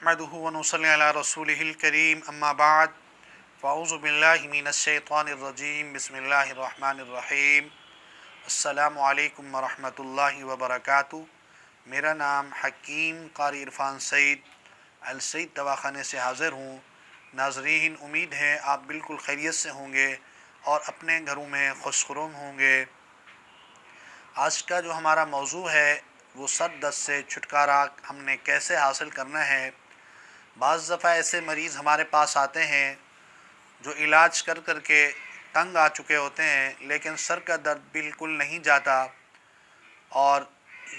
نحمده ونصلي على رسوله الكريم اما بعد فاعوذ باللہ من الشیطان الرجیم بسم اللہ الرحمن الرحیم السلام علیکم ورحمۃ اللہ وبرکاتہ۔ میرا نام حکیم قاری عرفان سعید السعید دواخانے سے حاضر ہوں۔ ناظرین، امید ہے آپ بالکل خیریت سے ہوں گے اور اپنے گھروں میں خوش خرم ہوں گے۔ آج کا جو ہمارا موضوع ہے وہ سر درد سے چھٹکارا ہم نے کیسے حاصل کرنا ہے۔ بعض دفعہ ایسے مریض ہمارے پاس آتے ہیں جو علاج کر کر کے تنگ آ چکے ہوتے ہیں، لیکن سر کا درد بالکل نہیں جاتا، اور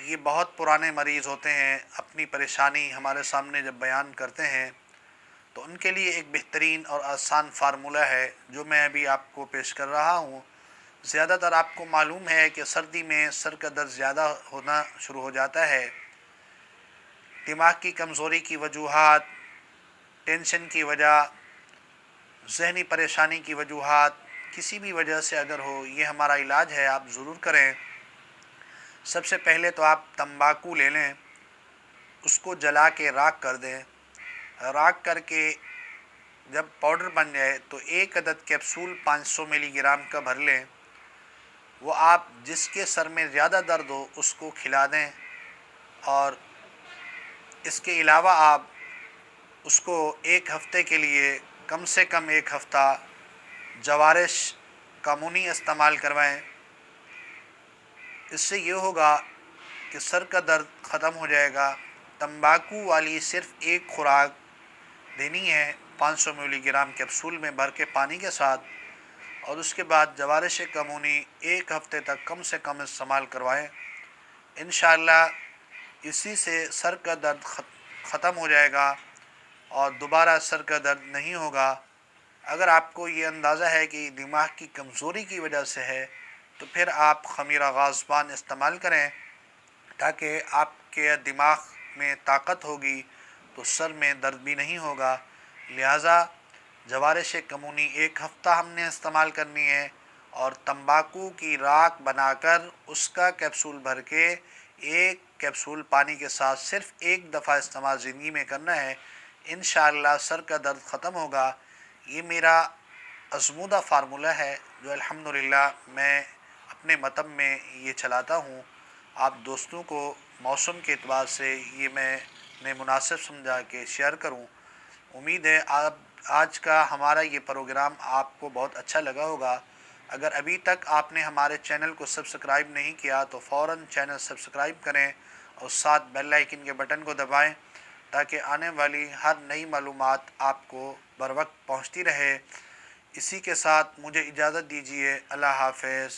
یہ بہت پرانے مریض ہوتے ہیں۔ اپنی پریشانی ہمارے سامنے جب بیان کرتے ہیں تو ان کے لیے ایک بہترین اور آسان فارمولہ ہے جو میں ابھی آپ کو پیش کر رہا ہوں۔ زیادہ تر آپ کو معلوم ہے کہ سردی میں سر کا درد زیادہ ہونا شروع ہو جاتا ہے۔ دماغ کی کمزوری کی وجوہات، ٹینشن کی وجہ، ذہنی پریشانی کی وجوہات، کسی بھی وجہ سے اگر ہو، یہ ہمارا علاج ہے، آپ ضرور کریں۔ سب سے پہلے تو آپ تمباکو لے لیں، اس کو جلا کے راکھ کر دیں۔ راکھ کر کے جب پاؤڈر بن جائے تو ایک عدد کیپسول 500 ملی گرام کا بھر لیں۔ وہ آپ جس کے سر میں زیادہ درد ہو اس کو کھلا دیں، اور اس کے علاوہ آپ اس کو ایک ہفتے کے لیے کم سے کم ایک ہفتہ جوارش کا مونی استعمال کروائیں۔ اس سے یہ ہوگا کہ سر کا درد ختم ہو جائے گا۔ تمباکو والی صرف ایک خوراک دینی ہے 500 ملی گرام کیپسول میں بھر کے پانی کے ساتھ، اور اس کے بعد جوارش کا مونی ایک ہفتے تک کم سے کم استعمال کروائیں۔ انشاءاللہ اسی سے سر کا درد ختم ہو جائے گا اور دوبارہ سر کا درد نہیں ہوگا۔ اگر آپ کو یہ اندازہ ہے کہ دماغ کی کمزوری کی وجہ سے ہے تو پھر آپ خمیرہ غازبان استعمال کریں، تاکہ آپ کے دماغ میں طاقت ہوگی تو سر میں درد بھی نہیں ہوگا۔ لہٰذا جوارش کمونی ایک ہفتہ ہم نے استعمال کرنی ہے، اور تمباکو کی راکھ بنا کر اس کا کیپسول بھر کے ایک کیپسول پانی کے ساتھ صرف ایک دفعہ استعمال زندگی میں کرنا ہے۔ انشاءاللہ سر کا درد ختم ہوگا۔ یہ میرا آزمودہ فارمولہ ہے جو الحمدللہ میں اپنے مطب میں یہ چلاتا ہوں۔ آپ دوستوں کو موسم کے اعتبار سے یہ میں نے مناسب سمجھا کہ شیئر کروں۔ امید ہے آج کا ہمارا یہ پروگرام آپ کو بہت اچھا لگا ہوگا۔ اگر ابھی تک آپ نے ہمارے چینل کو سبسکرائب نہیں کیا تو فوراً چینل سبسکرائب کریں اور ساتھ بیل آئیکن کے بٹن کو دبائیں، تاکہ آنے والی ہر نئی معلومات آپ کو بر وقت پہنچتی رہے۔ اسی کے ساتھ مجھے اجازت دیجیے۔ اللہ حافظ۔